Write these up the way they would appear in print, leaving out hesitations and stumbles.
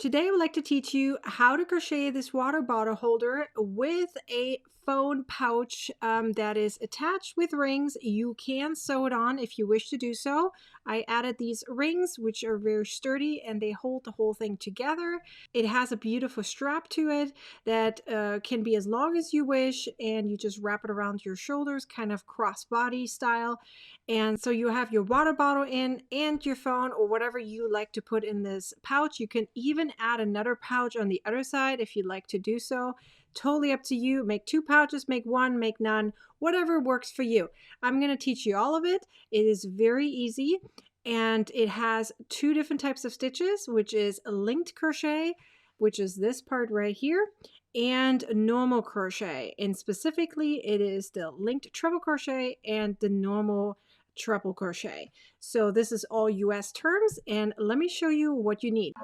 Today I would like to teach you how to crochet this water bottle holder with a phone pouch that is attached with rings. You can sew it on if you wish to do so. I added these rings, which are very sturdy and they hold the whole thing together. It has a beautiful strap to it that can be as long as you wish, and you just wrap it around your shoulders, kind of crossbody style. And so you have your water bottle in and your phone or whatever you like to put in this pouch. You can even add another pouch on the other side if you'd like to do so. Totally up to you. Make two pouches, make one, make none, whatever works for you. I'm going to teach you all of it. It is very easy, and it has two different types of stitches, which is linked crochet, which is this part right here, and normal crochet. And specifically, it is the linked treble crochet and the normal treble crochet. So this is all US terms, and let me show you what you need.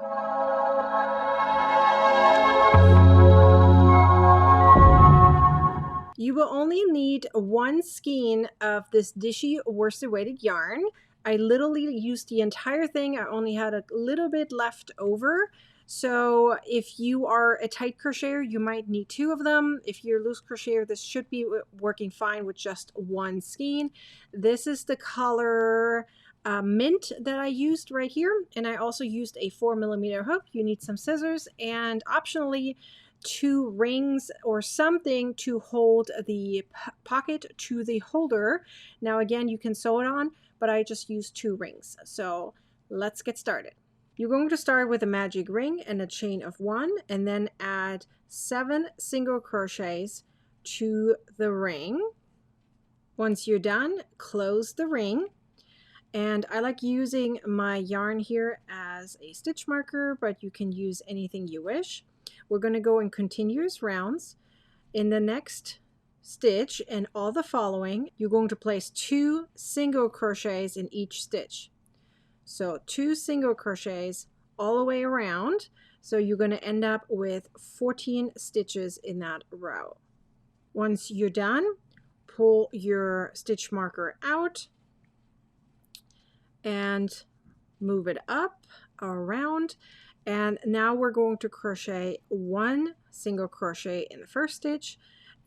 You will only need one skein of this Dishy worsted weighted yarn. I literally used the entire thing. I only had a little bit left over. So if you are a tight crocheter, you might need two of them. If you're a loose crocheter, this should be working fine with just one skein. This is the color mint that I used right here. And I also used a 4mm hook. You need some scissors and optionally two rings or something to hold the pocket to the holder. Now again, you can sew it on, but I just used two rings. So let's get started. You're going to start with a magic ring and a chain of 1, and then add 7 single crochets to the ring. Once you're done, close the ring. And I like using my yarn here as a stitch marker, but you can use anything you wish. We're going to go in continuous rounds. In the next stitch and all the following, you're going to place 2 single crochets in each stitch. So 2 single crochets all the way around. So you're going to end up with 14 stitches in that row. Once you're done, pull your stitch marker out and move it up around. And now we're going to crochet 1 single crochet in the first stitch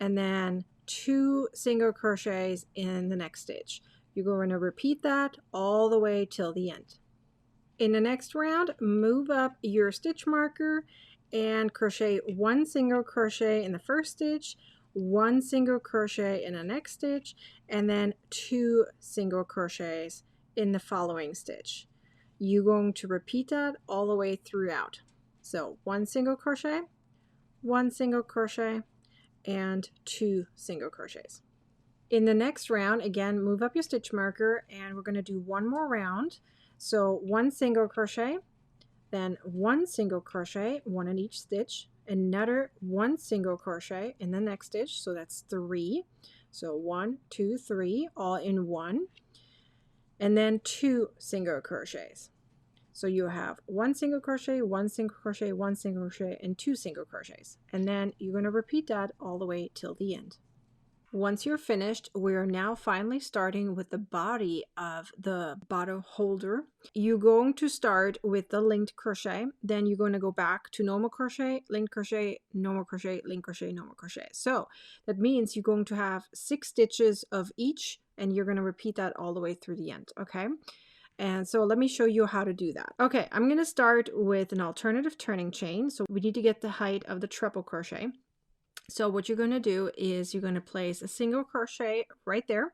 and then 2 single crochets in the next stitch. You're going to repeat that all the way till the end. In the next round, move up your stitch marker and crochet 1 single crochet in the first stitch, 1 single crochet in the next stitch, and then 2 single crochets in the following stitch. You're going to repeat that all the way throughout. So 1 single crochet, 1 single crochet, and 2 single crochets. In the next round, again, move up your stitch marker and we're going to do one more round. So 1 single crochet, then 1 single crochet, 1 in each stitch, another 1 single crochet in the next stitch, so that's 3. So 1, 2, 3, all in one, and then 2 single crochets. So you have 1 single crochet, 1 single crochet, 1 single crochet, and 2 single crochets. And then you're going to repeat that all the way till the end. Once you're finished, we're now finally starting with the body of the bottle holder. You're going to start with the linked crochet, then you're going to go back to normal crochet, linked crochet, normal crochet, linked crochet, normal crochet. So that means you're going to have 6 stitches of each, and you're going to repeat that all the way through the end, okay? And so let me show you how to do that. Okay, I'm going to start with an alternative turning chain. So we need to get the height of the treble crochet. So what you're going to do is you're going to place a single crochet right there.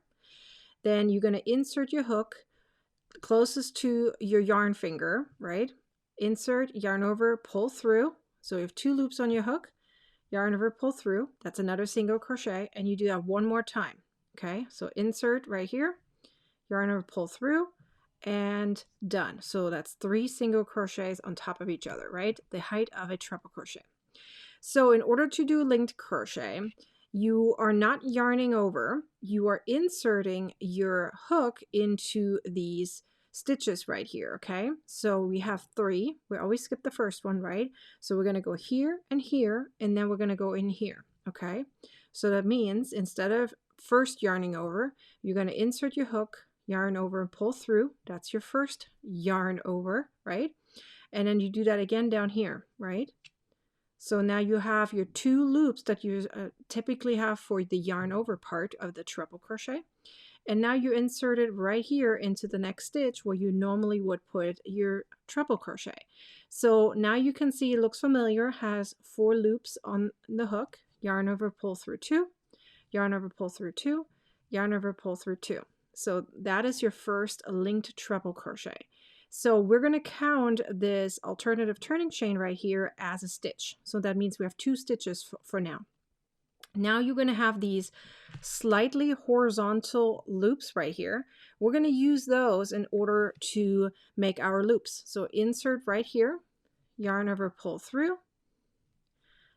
Then you're going to insert your hook closest to your yarn finger, right? Insert, yarn over, pull through. So you have 2 loops on your hook, yarn over, pull through. That's another single crochet, and you do that one more time. Okay, so insert right here, yarn over, pull through, and done. So that's 3 single crochets on top of each other, right? The height of a treble crochet. So in order to do linked crochet, you are not yarning over, you are inserting your hook into these stitches right here, okay? So we have 3, we always skip the first one, right? So we're going to go here, and then we're going to go in here, okay? So that means instead of first yarning over, you're going to insert your hook, yarn over, and pull through. That's your first yarn over, right? and then you do that again down here, right? So now you have your 2 loops that you typically have for the yarn over part of the treble crochet. And now you insert it right here into the next stitch where you normally would put your treble crochet. So now you can see it looks familiar, has 4 loops on the hook, yarn over, pull through 2, yarn over, pull through 2, yarn over, pull through 2. So that is your first linked treble crochet. So we're going to count this alternative turning chain right here as a stitch. So that means we have 2 stitches for now. Now you're going to have these slightly horizontal loops right here. We're going to use those in order to make our loops. So insert right here, yarn over, pull through.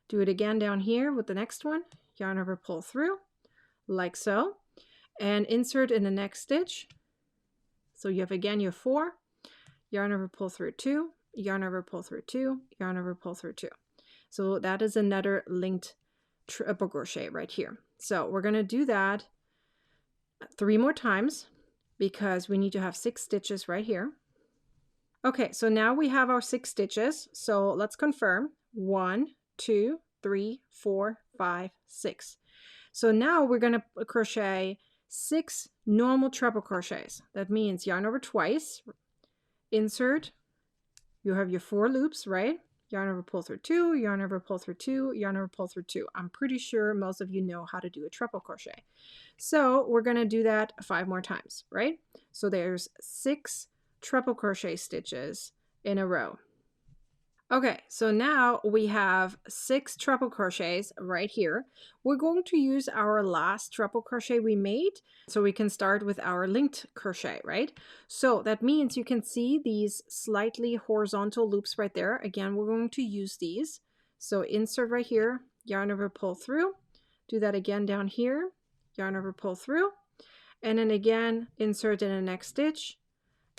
Do it again down here with the next one, yarn over, pull through, like so. And insert in the next stitch. So you have again your 4, yarn over, pull through 2, yarn over, pull through 2, yarn over, pull through 2. So that is another linked triple crochet right here. So we're going to do that 3 more times because we need to have 6 stitches right here. Okay, so now we have our 6 stitches. So let's confirm. 1, 2, 3, 4, 5, 6. So now we're going to crochet 6 normal treble crochets. That means yarn over twice, insert, you have your 4 loops, right? Yarn over, pull through 2, yarn over, pull through 2, yarn over, pull through 2. I'm pretty sure most of you know how to do a treble crochet. So we're going to do that 5 more times, right? So there's 6 treble crochet stitches in a row. Okay, so now we have 6 treble crochets right here. We're going to use our last treble crochet we made so we can start with our linked crochet, right? So that means you can see these slightly horizontal loops right there. Again, we're going to use these. So insert right here, yarn over, pull through. Do that again down here, yarn over, pull through. And then again, insert in the next stitch.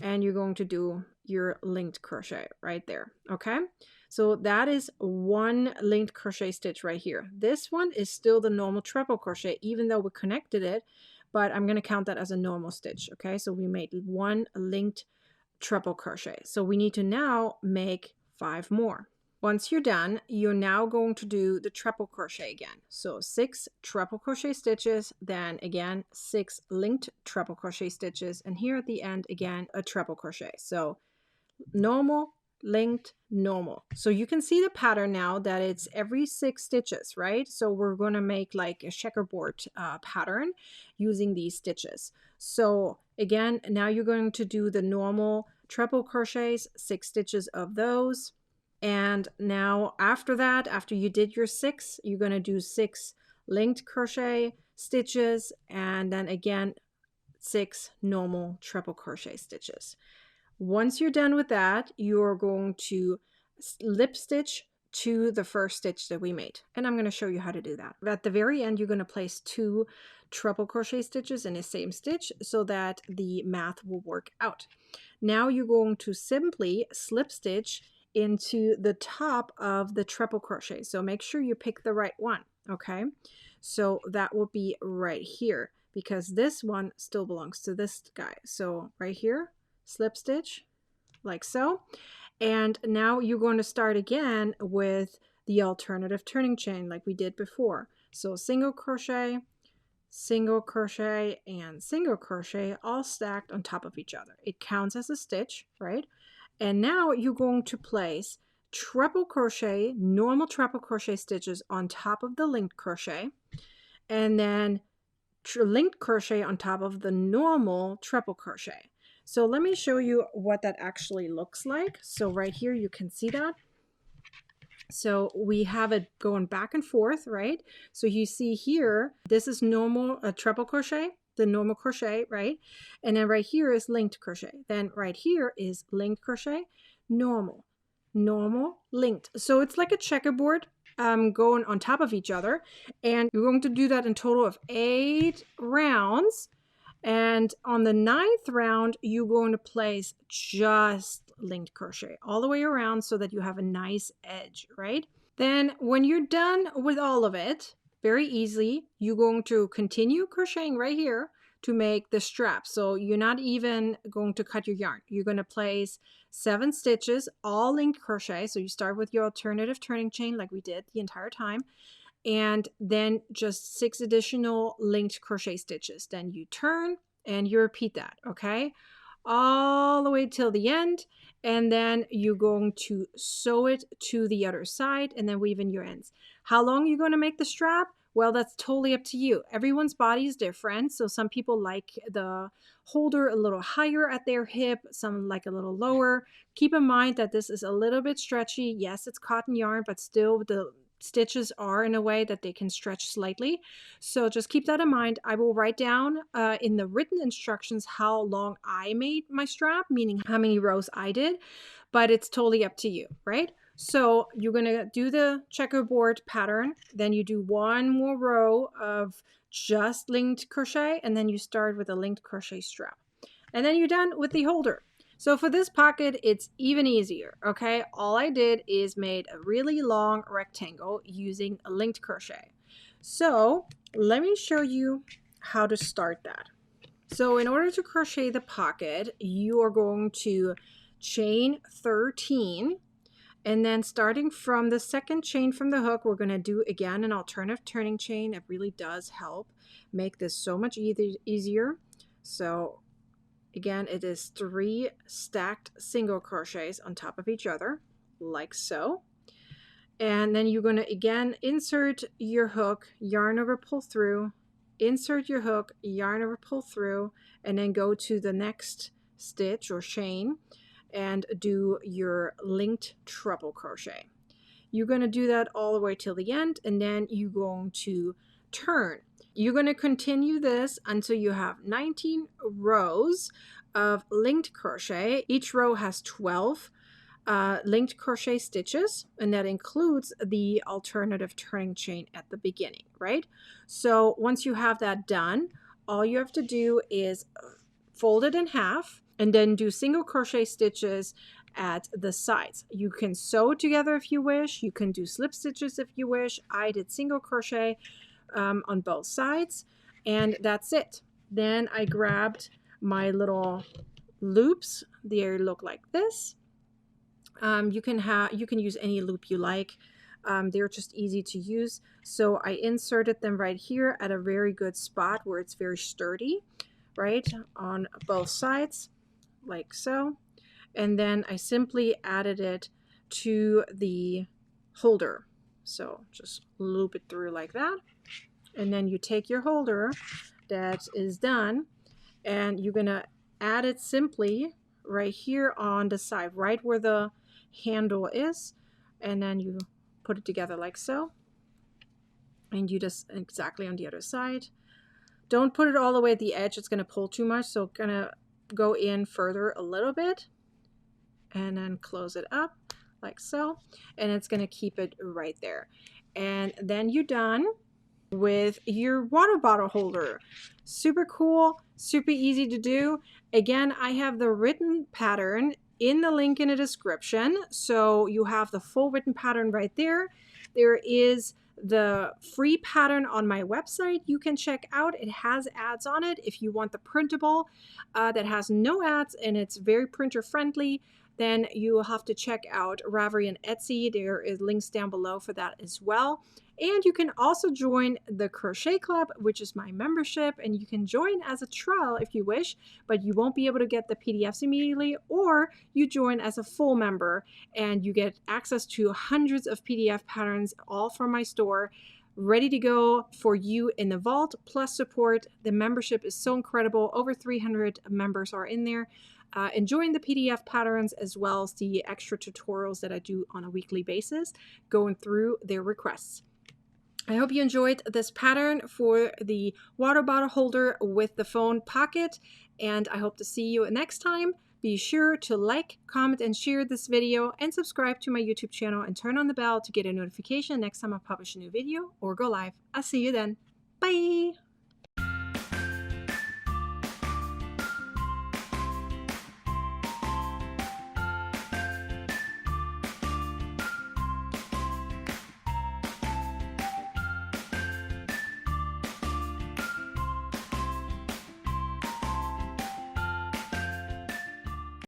And you're going to do your linked crochet right there. Okay, so that is 1 linked crochet stitch right here. This one is still the normal treble crochet even though we connected it, but I'm going to count that as a normal stitch. Okay, so we made 1 linked treble crochet. So we need to now make 5 more. Once you're done, you're now going to do the treble crochet again. So 6 treble crochet stitches, then again 6 linked treble crochet stitches, and here at the end again a treble crochet. So normal, linked, normal. So you can see the pattern now that it's every 6 stitches, right? So we're going to make like a checkerboard pattern using these stitches. So again, now you're going to do the normal treble crochets, 6 stitches of those. And now after that, after you did your 6, you're going to do 6 linked crochet stitches and then again 6 normal treble crochet stitches. Once you're done with that, you're going to slip stitch to the first stitch that we made. And I'm going to show you how to do that. At the very end, you're going to place 2 treble crochet stitches in the same stitch so that the math will work out. Now you're going to simply slip stitch into the top of the treble crochet. So make sure you pick the right one, okay? So that will be right here because this one still belongs to this guy. So right here, slip stitch like so. And now you're going to start again with the alternative turning chain like we did before. So single crochet, and single crochet all stacked on top of each other. It counts as a stitch, right? And now you're going to place treble crochet, normal treble crochet stitches on top of the linked crochet, and then linked crochet on top of the normal treble crochet. So let me show you what that actually looks like. So right here you can see that. So we have it going back and forth, right? So you see here, this is normal treble crochet, the normal crochet, right? And then right here is linked crochet. Then right here is linked crochet, normal, normal, linked. So it's like a checkerboard going on top of each other. And you're going to do that in total of 8 rounds. And on the 9th round, you're going to place just linked crochet all the way around so that you have a nice edge, right? Then when you're done with all of it, very easily, you're going to continue crocheting right here to make the strap. So you're not even going to cut your yarn. You're going to place 7 stitches, all linked crochet. So you start with your alternative turning chain like we did the entire time, and then just 6 additional linked crochet stitches. Then you turn and you repeat that, okay? All the way till the end, and then you're going to sew it to the other side and then weave in your ends. How long are you going to make the strap? Well, that's totally up to you. Everyone's body is different. So some people like the holder a little higher at their hip, some like a little lower. Keep in mind that this is a little bit stretchy. Yes, it's cotton yarn, but still the stitches are in a way that they can stretch slightly. So just keep that in mind. I will write down in the written instructions how long I made my strap, meaning how many rows I did, but it's totally up to you, right? So you're going to do the checkerboard pattern, then you do one more row of just linked crochet, and then you start with a linked crochet strap. And then you're done with the holder. So for this pocket, it's even easier, okay? All I did is made a really long rectangle using a linked crochet. So let me show you how to start that. So in order to crochet the pocket, you are going to chain 13, and then starting from the second chain from the hook, we're going to do again an alternative turning chain. It really does help make this so much easier. So again, it is 3 stacked single crochets on top of each other, like so. And then you're going to again insert your hook, yarn over, pull through, insert your hook, yarn over, pull through, and then go to the next stitch or chain and do your linked treble crochet. You're going to do that all the way till the end, and then you're going to turn. You're going to continue this until you have 19 rows of linked crochet. Each row has 12 linked crochet stitches, and that includes the alternative turning chain at the beginning, right? So once you have that done, all you have to do is fold it in half and then do single crochet stitches at the sides. You can sew together if you wish. You can do slip stitches if you wish. I did single crochet on both sides, and that's it. Then I grabbed my little loops. They look like this. You can use any loop you like. They're just easy to use. So I inserted them right here at a very good spot where it's very sturdy, right, on both sides, like so. And then I simply added it to the holder. So just loop it through like that. And then you take your holder that is done, and you're gonna add it simply right here on the side, right where the handle is, and then you put it together like so, and you just exactly on the other side. Don't put it all the way at the edge, it's going to pull too much, so gonna go in further a little bit and then close it up like so, and it's going to keep it right there. And then you're done with your water bottle holder. Super cool, super easy to do. Again, I have the written pattern in the link in the description, so you have the full written pattern right there. There is the free pattern on my website you can check out. It has ads on it. If you want the printable that has no ads and it's very printer friendly, then you will have to check out Ravelry and Etsy. There is links down below for that as well. And you can also join the Crochet Club, which is my membership, and you can join as a trial if you wish, but you won't be able to get the PDFs immediately, or you join as a full member and you get access to hundreds of PDF patterns all from my store, ready to go for you in the vault, plus support. The membership is so incredible. Over 300 members are in there. Enjoying the PDF patterns as well as the extra tutorials that I do on a weekly basis, going through their requests. I hope you enjoyed this pattern for the water bottle holder with the phone pocket, and I hope to see you next time. Be sure to like, comment, and share this video, and subscribe to my YouTube channel and turn on the bell to get a notification next time I publish a new video or go live. I'll see you then. Bye!